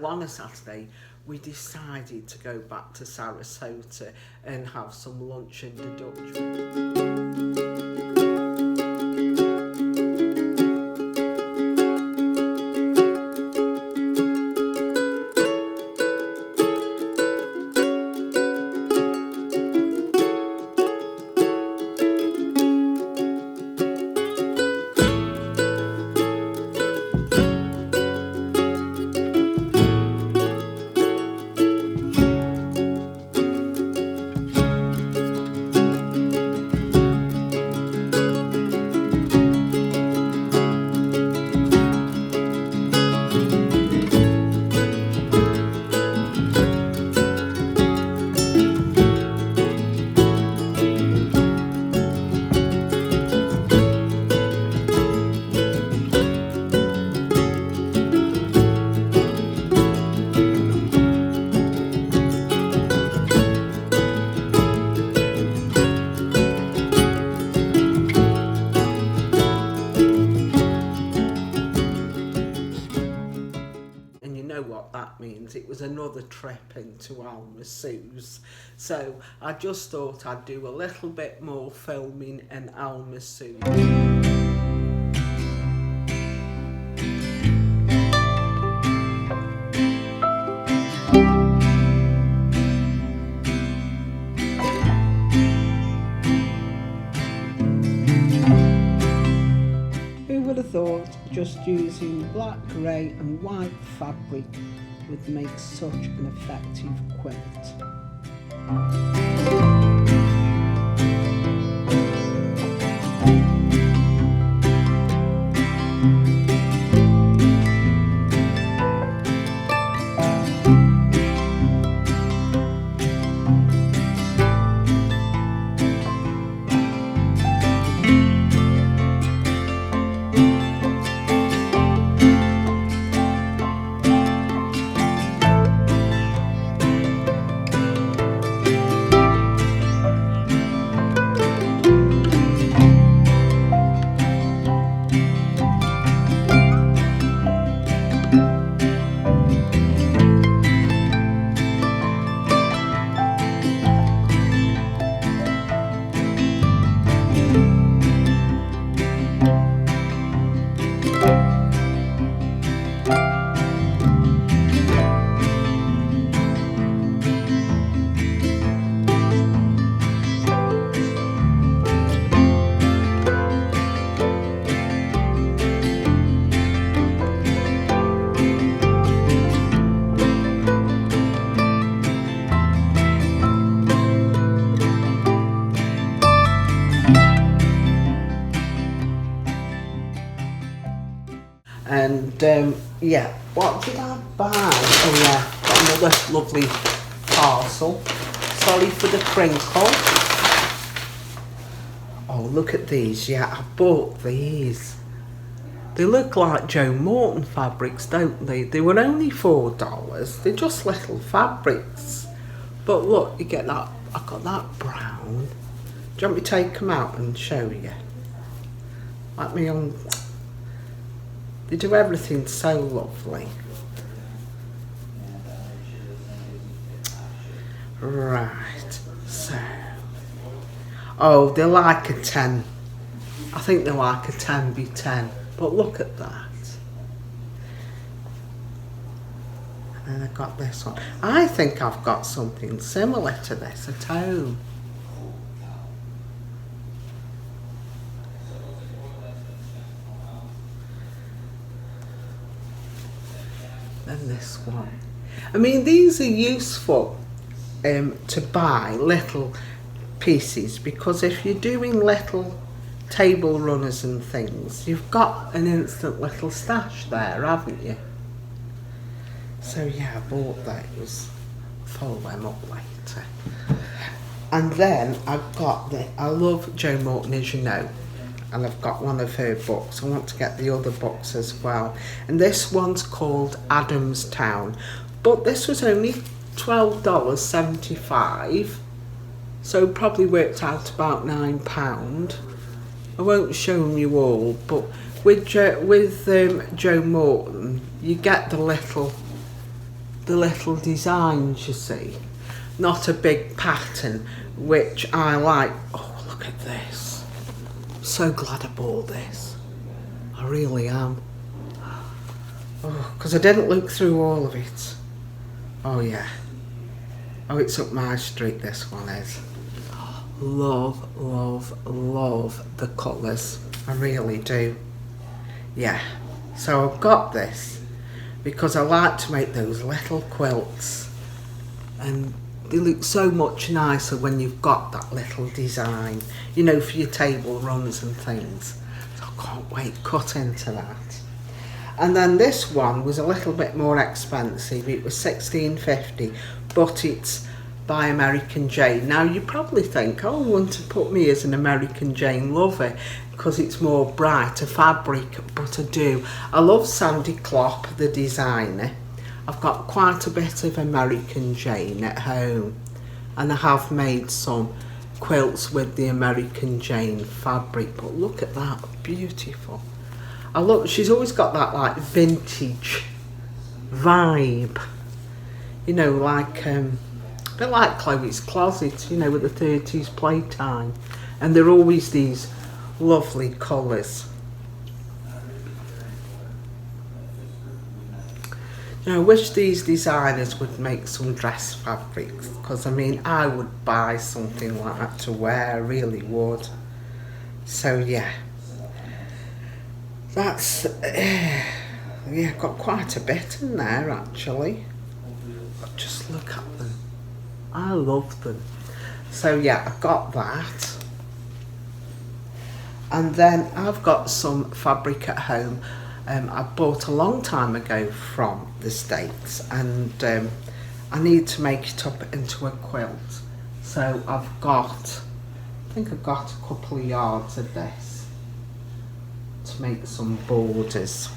On a Saturday, we decided to go back to Sarasota and have some lunch in the Dutch. What that means. It was another trip into Alma Sue's, so I just thought I'd do a little bit more filming in Alma Sue. Who would have thought just using black, grey and white fabric would make such an effective quilt? And yeah, what did I buy? Oh yeah, got another lovely parcel. Sorry for the crinkle. Oh, look at these. Yeah, I bought these. They look like Joe Morton fabrics, don't they? They were only $4. They're just little fabrics. But look, you get that. I got that brown. Do you want me to take them out and show you? Like me on. They do everything so lovely. Right, so. Oh, they're like a 10. I think they're like a 10x10. But look at that. And then I got this one. I think I've got something similar to this at home. Then this one. I mean, these are useful to buy little pieces, because if you're doing little table runners and things, you've got an instant little stash there, haven't you? So yeah, I bought those. Follow them up later. And then I've got I love Jo Morton, as you know, and I've got one of her books. I want to get the other books as well. And this one's called Adamstown, but this was only $12.75, so probably worked out about £9. I won't show them you all, but with Jo Morton, you get the little the little designs, you see. Not a big pattern, which I like. Oh, look at this. I'm so glad I bought this. I really am. Oh, because I didn't look through all of it. Oh yeah. Oh, it's up my street, this one is. Love, love, love the colours. I really do. Yeah. So I've got this because I like to make those little quilts. And they look so much nicer when you've got that little design. You know, for your table runs and things. So I can't wait to cut into that. And then this one was a little bit more expensive. It was $16.50, but it's by American Jane. Now you probably think, oh, you want to put me as an American Jane lover because it's more brighter fabric, but I do. I love Sandy Klopp, the designer. I've got quite a bit of American Jane at home, and I have made some quilts with the American Jane fabric, but look at that, beautiful. I look, she's always got that like vintage vibe, you know, like a bit like Chloe's Closet, you know, with the 30s playtime, and they're always these lovely colours. You know, I wish these designers would make some dress fabrics, because I mean, I would buy something like that to wear, I really would. So yeah. That's, yeah, got quite a bit in there actually. But just look at them. I love them. So yeah, I've got that. And then I've got some fabric at home I bought a long time ago from the States, and I need to make it up into a quilt. So I think I've got a couple of yards of this to make some borders.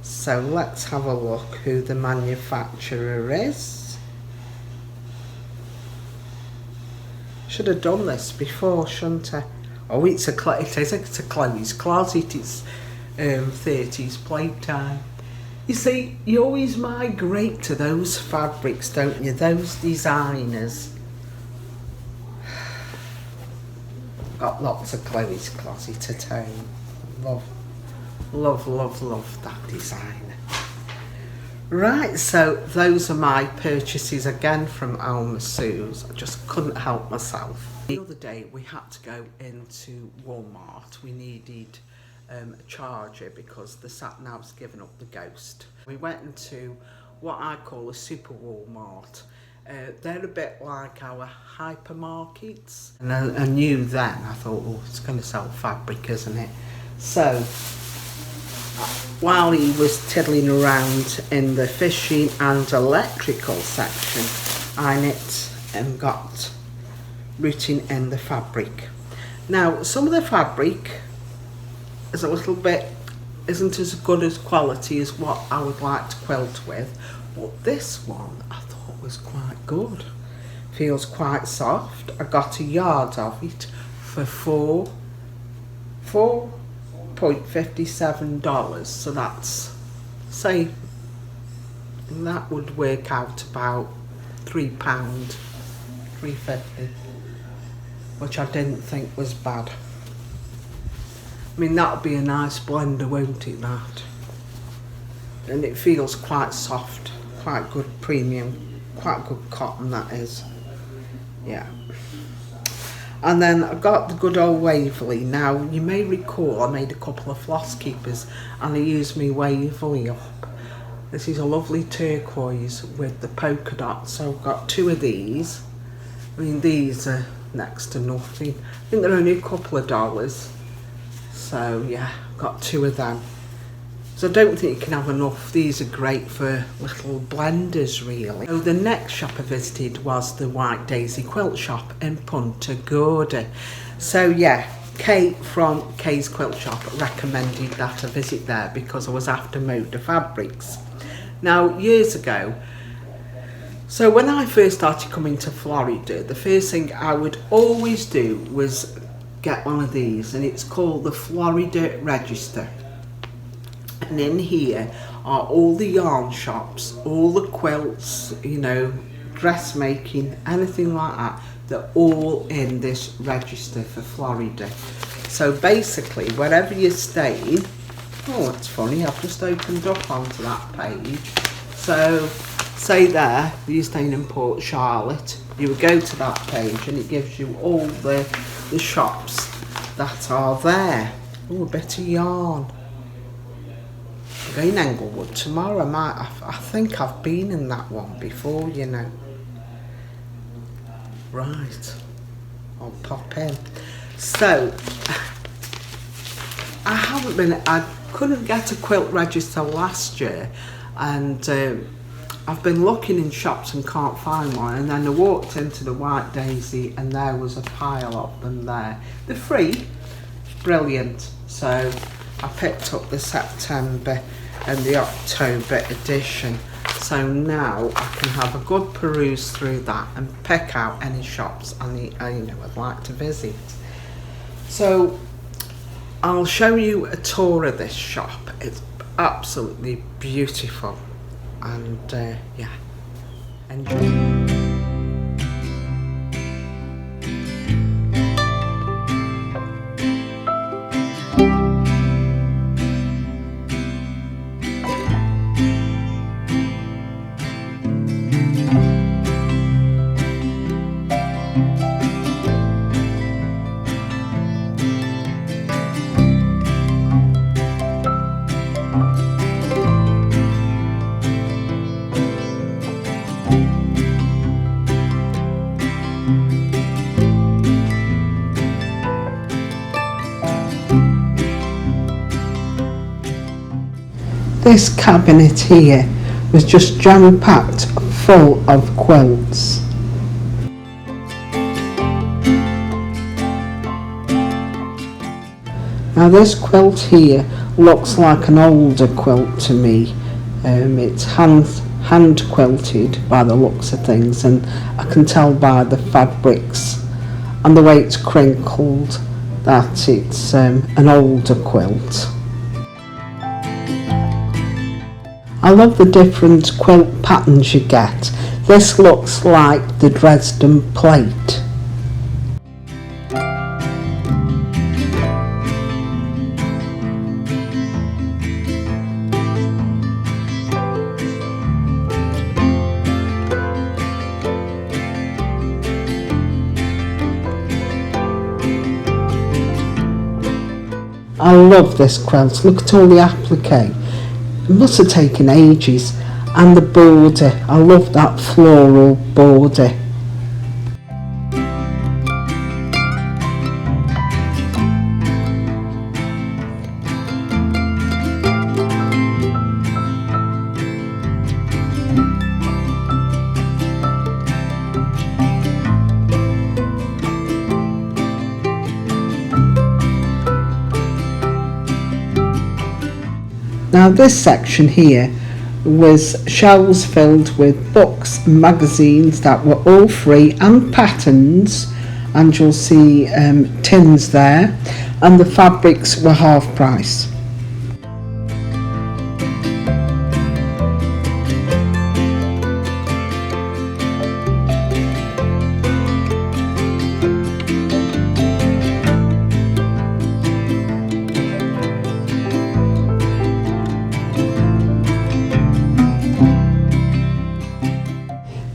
So let's have a look who the manufacturer is. Should have done this before, shouldn't I? Oh, it's a Chloe's Closet. It's 30s playtime. You see, you always migrate to those fabrics, don't you? Those designers. Got lots of Chloe's Closet at home. Love, love, love, love that design. Right, so those are my purchases again from Alma Sue's. I just couldn't help myself. The other day we had to go into Walmart. We needed a charger because the sat-nav's given up the ghost. We went into what I call a super Walmart. They're a bit like our hypermarkets. And I knew then, I thought, oh, it's going to sell fabric, isn't it? So while he was tiddling around in the fishing and electrical section, I knit and got rooting in the fabric. Now, some of the fabric is a little bit, isn't as good as quality as what I would like to quilt with, but this one I thought was quite good. Feels quite soft. I got a yard of it for $4.57, so that's, say, that would work out about £3, £3.50, which I didn't think was bad. I mean, that'll be a nice blender, won't it, that? And it feels quite soft, quite good premium, quite good cotton, that is. Yeah. And then I've got the good old Waverley. Now, you may recall I made a couple of floss keepers and I used my Waverley up. This is a lovely turquoise with the polka dots, so I've got two of these. I mean, these are next to nothing. I think they're only a couple of dollars. So yeah, I've got two of them. So I don't think you can have enough. These are great for little blenders, really. So the next shop I visited was the White Daisy Quilt Shop in Punta Gorda. So yeah, Kate from Kay's Quilt Shop recommended that I visit there because I was after motor fabrics. Now, years ago, so when I first started coming to Florida, the first thing I would always do was get one of these, and it's called the Florida Register. And in here are all the yarn shops, all the quilts, you know, dressmaking, anything like that. They're all in this register for Florida. So basically, wherever you're staying, oh, it's funny, I've just opened up onto that page. So, say there, you're staying in Port Charlotte, you would go to that page and it gives you all the shops that are there. Oh, a bit of yarn. I'm going Englewood tomorrow. I think I've been in that one before, you know. Right, I'll pop in. So, I couldn't get a quilt register last year, and I've been looking in shops and can't find one, and then I walked into the White Daisy and there was a pile of them there. They're free, brilliant. So I picked up the September and the October edition. So now I can have a good peruse through that and pick out any shops I'd like to visit. So I'll show you a tour of this shop. It's absolutely beautiful, and yeah, enjoy. This cabinet here was just jam-packed full of quilts. Now this quilt here looks like an older quilt to me. It's hand quilted by the looks of things, and I can tell by the fabrics and the way it's crinkled that it's an older quilt. I love the different quilt patterns you get. This looks like the Dresden plate. I love this quilt. Look at all the applique. It must have taken ages. And the border, I love that floral border. Now this section here was shelves filled with books and magazines that were all free, and patterns, and you'll see tins there, and the fabrics were half price.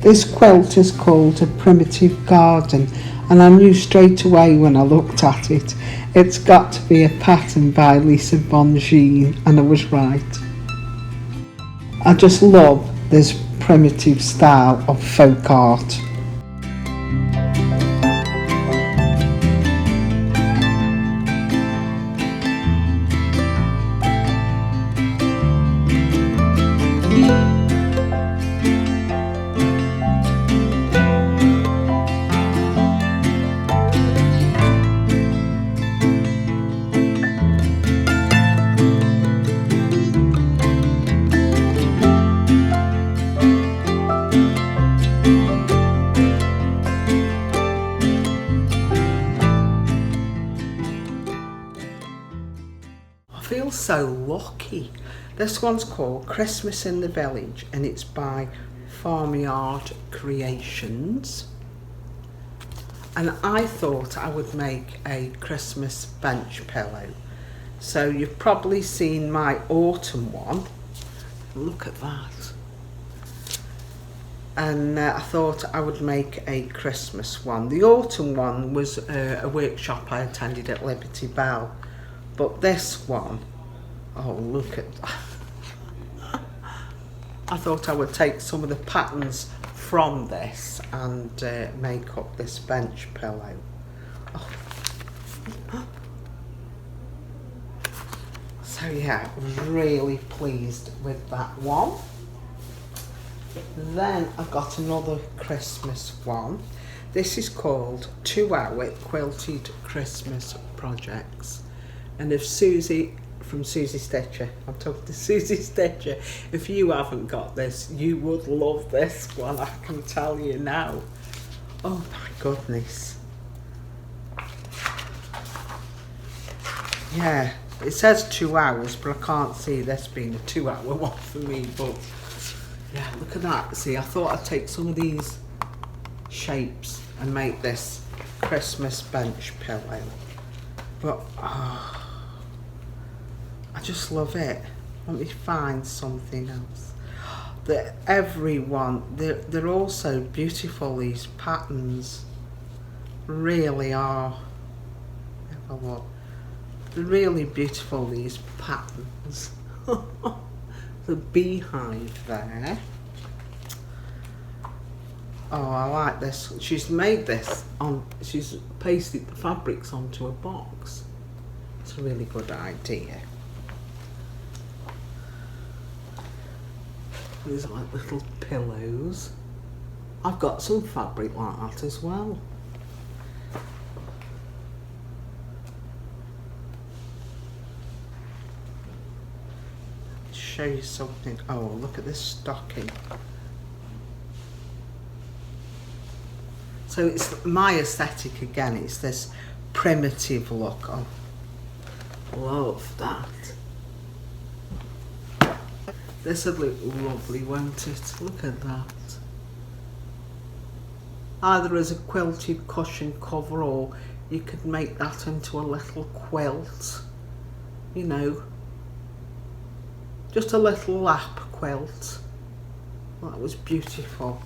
This quilt is called a primitive garden, and I knew straight away when I looked at it, it's got to be a pattern by Lisa Bongine, and I was right. I just love this primitive style of folk art. I feel so lucky This one's called Christmas in the Village and it's by Farmyard Creations. And I thought I would make a Christmas bench pillow. So you've probably seen my autumn one. Look at that. And I thought I would make a Christmas one. The autumn one was a workshop I attended at Liberty Bell. But this one, oh look at that. I thought I would take some of the patterns from this and make up this bench pillow. Oh. So yeah, really pleased with that one. Then I've got another Christmas one. This is called 2-Hour Quilted Christmas Projects. And if Susie from Susie Stitcher, I'm talking to Susie Stitcher, if you haven't got this, you would love this one, I can tell you now. Oh my goodness. Yeah, it says 2 hours, but I can't see this being a 2-hour one for me, but yeah, look at that. See, I thought I'd take some of these shapes and make this Christmas bench pillow. But, oh, I just love it. Let me find something else. Everyone, they're all so beautiful, these patterns. Really are. Have a look. They're really beautiful, these patterns. The beehive there. Oh, I like this. She's made this on, she's pasted the fabrics onto a box. It's a really good idea. These are like little pillows. I've got some fabric like that as well. Show you something. Oh, look at this stocking. So it's my aesthetic again. It's this primitive look. Oh, love that. This would look lovely, won't it? Look at that. Either as a quilted cushion cover, or you could make that into a little quilt. You know, just a little lap quilt. That was beautiful.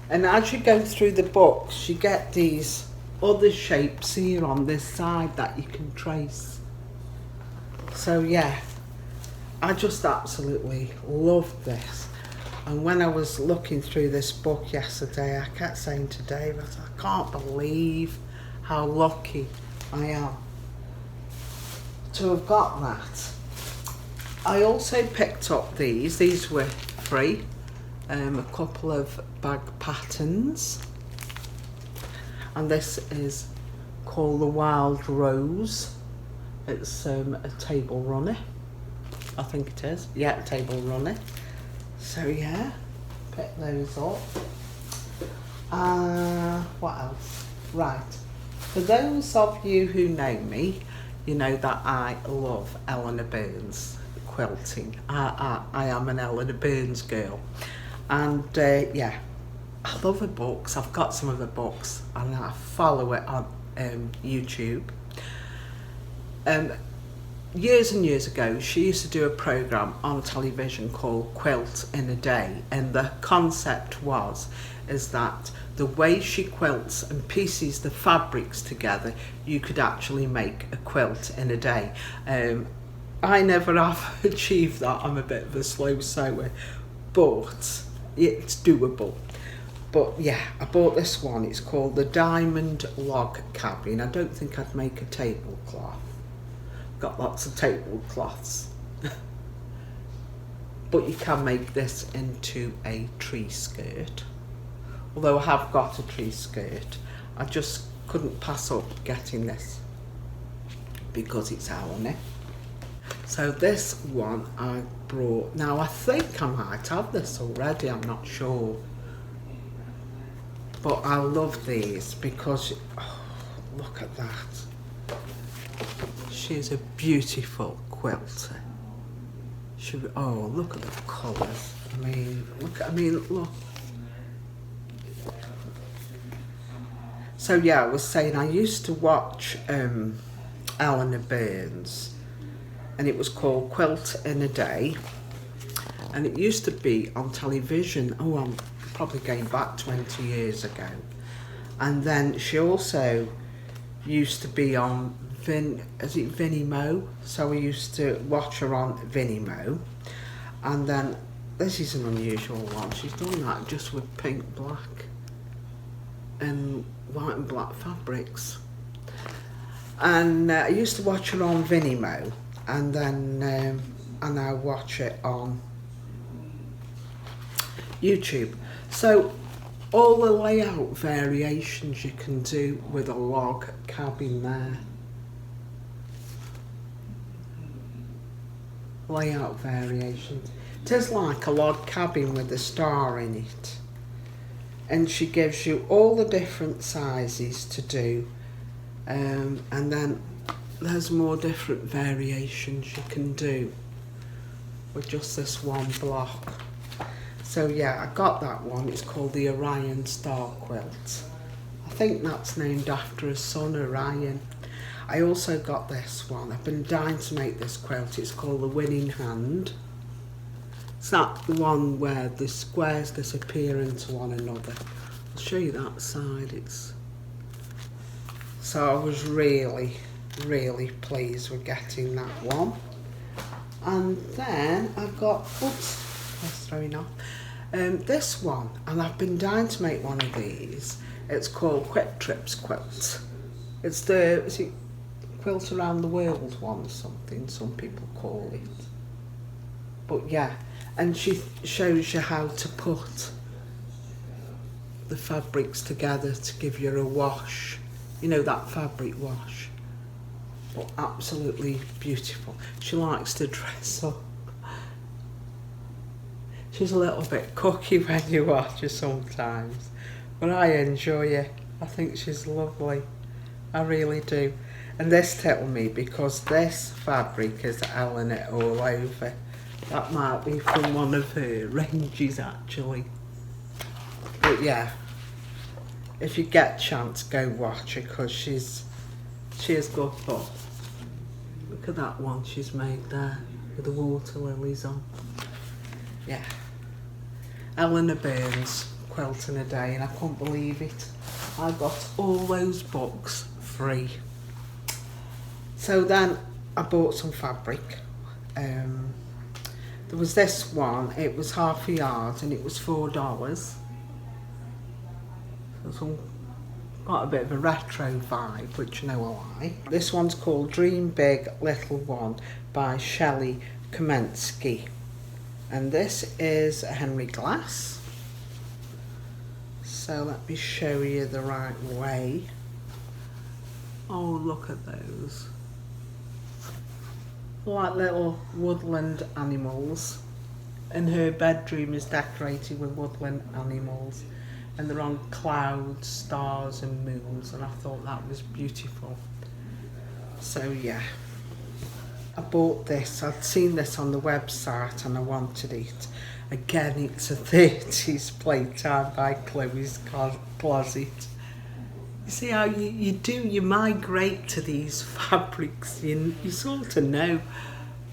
And as you go through the books, you get these other shapes here on this side that you can trace. So yeah, I just absolutely loved this. And when I was looking through this book yesterday, I kept saying to David, I can't believe how lucky I am to have got that. I also picked up these were free, a couple of bag patterns, and this is called the Wild Rose. It's a table runner, I think it is, yeah, a table runner. So yeah, pick those up. What else? Right, for those of you who know me, you know that I love Eleanor Burns quilting. I am an Eleanor Burns girl, and yeah, I love her books. I've got some of her books and I follow it on YouTube. Years and years ago, she used to do a programme on television called Quilt in a Day, and the concept is that the way she quilts and pieces the fabrics together, you could actually make a quilt in a day. I never have achieved that. I'm a bit of a slow sewer, but it's doable. But yeah, I bought this one. It's called the Diamond Log Cabin. I don't think I'd make a tablecloth. Got lots of tablecloths. But you can make this into a tree skirt. Although I have got a tree skirt, I just couldn't pass up getting this because it's Alma. So this one I brought. Now I think I might have this already, I'm not sure. But I love these because, oh, look at that. She's a beautiful quilter. Oh, look at the colours. Look. So yeah, I was saying I used to watch Eleanor Burns, and it was called Quilt in a Day, and it used to be on television. Oh, I'm probably going back 20 years ago. And then she also used to be on Vimeo, so we used to watch her on Vimeo. And then this is an unusual one. She's done that just with pink, black and white and black fabrics. And I used to watch her on Vimeo, and then I now watch it on YouTube. So all the layout variations you can do with a log cabin there. Layout variations. It is like a log cabin with a star in it. And she gives you all the different sizes to do. And then there's more different variations you can do with just this one block. So yeah, I got that one. It's called the Orion Star Quilt. I think that's named after his son Orion. I also got this one. I've been dying to make this quilt. It's called the Winning Hand. It's not the one where the squares disappear into one another. I'll show you that side. So I was really, really pleased with getting that one. And then I've got, that's throwing off. This one, and I've been dying to make one of these. It's called Quick Trips Quilt. It's the quilt around the world one or something, some people call it. But yeah, and she shows you how to put the fabrics together to give you a wash. You know, that fabric wash. But absolutely beautiful. She likes to dress up. She's a little bit cocky when you watch her sometimes, but I enjoy her. I think she's lovely. I really do. And this tickled me because this fabric is Eleanor all over. That might be from one of her ranges actually. But yeah, if you get a chance, go watch her because she is good fun. Look at that one she's made there with the water lilies on. Yeah. Eleanor Burns, Quilt in a Day, and I couldn't believe it. I got all those books free. So then I bought some fabric. There was this one, it was half a yard and it was $4. So got a bit of a retro vibe, which you know I like. This one's called Dream Big Little One by Shelley Kamensky. And this is a Henry Glass. So let me show you the right way. Oh, look at those. Like little woodland animals. And her bedroom is decorated with woodland animals. And they're on clouds, stars and moons. And I thought that was beautiful. So yeah. I bought this. I'd seen this on the website and I wanted it. Again, it's a 30s playtime by Chloe's Closet. You see how you migrate to these fabrics, you sort of know.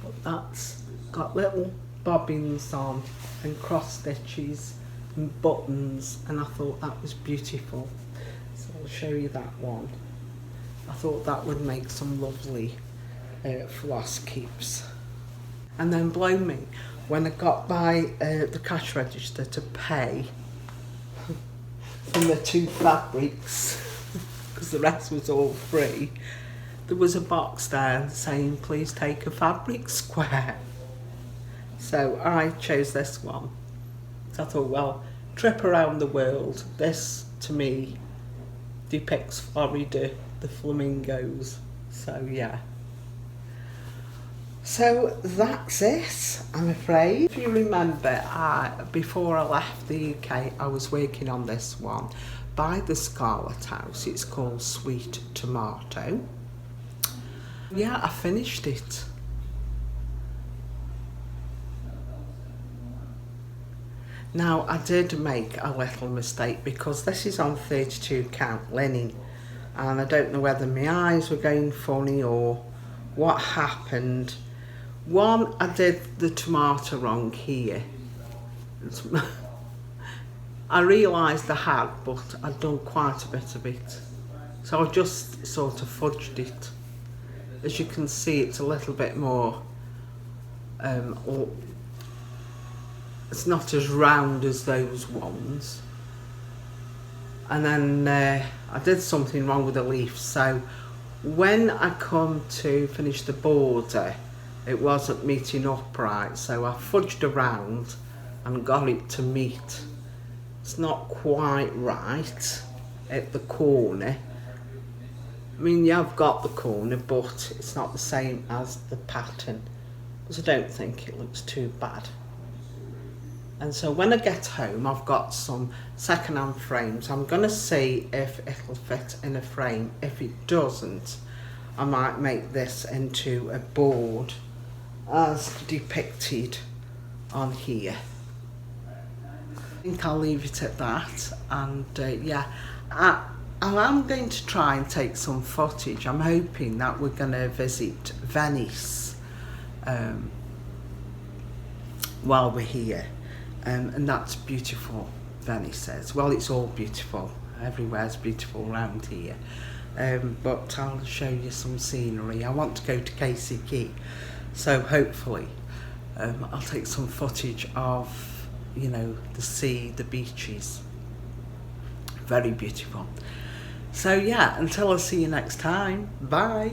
But that's got little bobbins on and cross stitches and buttons, and I thought that was beautiful. So I'll show you that one. I thought that would make some lovely floss keeps. And then blow me, when I got by the cash register to pay from the two fabrics, because the rest was all free, there was a box there saying please take a fabric square. So I chose this one. So I thought, well, trip around the world, this to me depicts Florida, the flamingos. So yeah. So that's it, I'm afraid. If you remember, before I left the UK, I was working on this one by the Scarlet House. It's called Sweet Tomato. Yeah, I finished it. Now I did make a little mistake because this is on 32 count linen, and I don't know whether my eyes were going funny or what happened. One, I did the tomato wrong here. I realised I had, but I'd done quite a bit of it. So I just sort of fudged it. As you can see, it's a little bit more, it's not as round as those ones. And then I did something wrong with the leaf, so when I come to finish the border, it wasn't meeting upright, so I fudged around and got it to meet. It's not quite right at the corner. I mean, yeah, I've got the corner, but it's not the same as the pattern, because I don't think it looks too bad. And so when I get home, I've got some second-hand frames. I'm going to see if it'll fit in a frame. If it doesn't, I might make this into a board as depicted on here. I think I'll leave it at that, and yeah, I am going to try and take some footage. I'm hoping that we're going to visit Venice while we're here, and that's beautiful, Venice says. Well, it's all beautiful, everywhere's beautiful around here, but I'll show you some scenery. I want to go to Casey Key, so hopefully I'll take some footage of, you know, the sea, the beaches. Very beautiful. So yeah, until I see you next time, bye.